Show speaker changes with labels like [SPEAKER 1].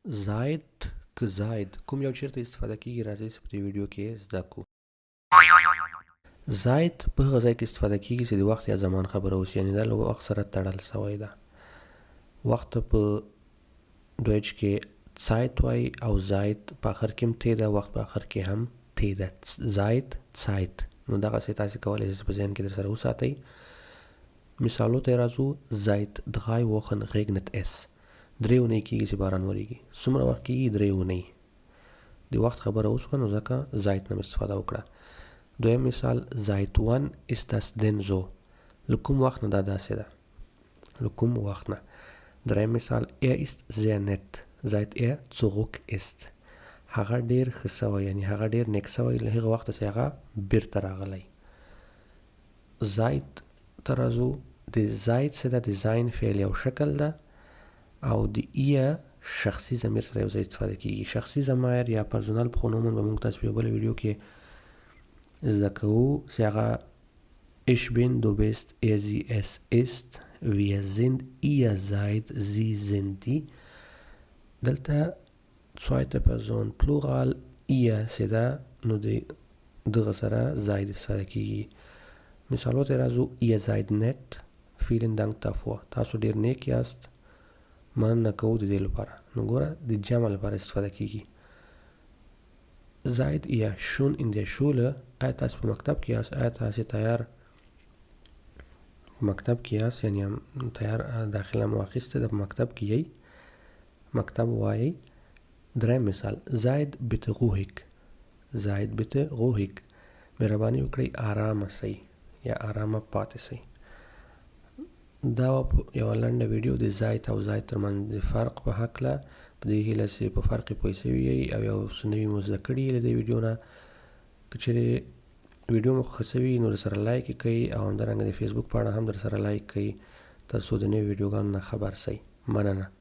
[SPEAKER 1] زید که زید کوم یو چیرته استفاده کیږي راځي چې په دې ویډیو کې زده کړو. زید په هغه ځای کې استفاده کیږي چې د وخت یا زمان خبره اوس، یعنی دا له وخت سره تړل سوی ده. وخت په دویچ کې Zeit وای او زید په آخر کې هم تی ده، وخت په آخر کې هم تی ده. زید Zeit. نو دغسې تاسې کولی شئ په ذهن کې در سره وساتئ. مثالو ته راځو. Seit 3 Wochen regnet es. 3 اونۍ کېږي چې باران وریږي. څومره وخت کېږي؟ 3 اونۍ. د وخت خبره وشوه نو ځکه Seit نه مې استفاده وکړه. دویم مثال. Seit wann ist das denn so. له کوم وخت نه دا داسې ده. له کوم وخت نه. دریم مثال. Er ist sehr nett seit er zurück ist. هغه ډېر ښه سوی، یعنی هغه ډېر نیک سوی له هغه وخته چې هغه بیرته راغلی. Seit ته راځو. د Seit چې ده د زاین فعل یو شکل ده او د ihr شخصي ضمیر سره یو ځای استفاده کیږي. شخصي ضمیر یا پرسونل پرونومن به موږ تاسو په یو بله ویډیو کې زده کوو چې هغه ich bin, du bist, er, sie, es ist, wir sind, ihr seid, sie sind die. دلته zweite Person Plural ihr چې ده نو د دغه سره زاید استفاده کیږي. مثالو ته راځو. ihr seid nett, vielen Dank davor. تاسو ډېر نیک یاست، مننه کوو د دې لپاره. نو ګوره د جمع لپاره استفاده کیږي. Seid ihr schon in der Schule. آیا تاسو په مکتب کې یاست؟ آیا تاسې تیار مکتب کې یاست، یعنی تیار داخله مو اخیستې ده، په مکتب کې یئ، مکتب وایئ. دریم مثال. Seid bitte ruhig. Seid bitte ruhig. مهربانی وکړئ آرامه سئ یا آرامه پاتې سئ. دا یوه لنډه ویډیو د Seit او Seit ترمنځ د فرق په هکله، په دې هیله چې په فرق یې پوه سوي یئ او یو څه نوي مو زده کړي له دې ویډیو نه. که چیرې ویډیو مو خوښه سوي نو درسره لایک یې کوئ او همدارنګه د فیسبوک پاڼه هم درسره لایک کوئ تر څو د نوي ویډیوګانو نه خبر سئ. مننه.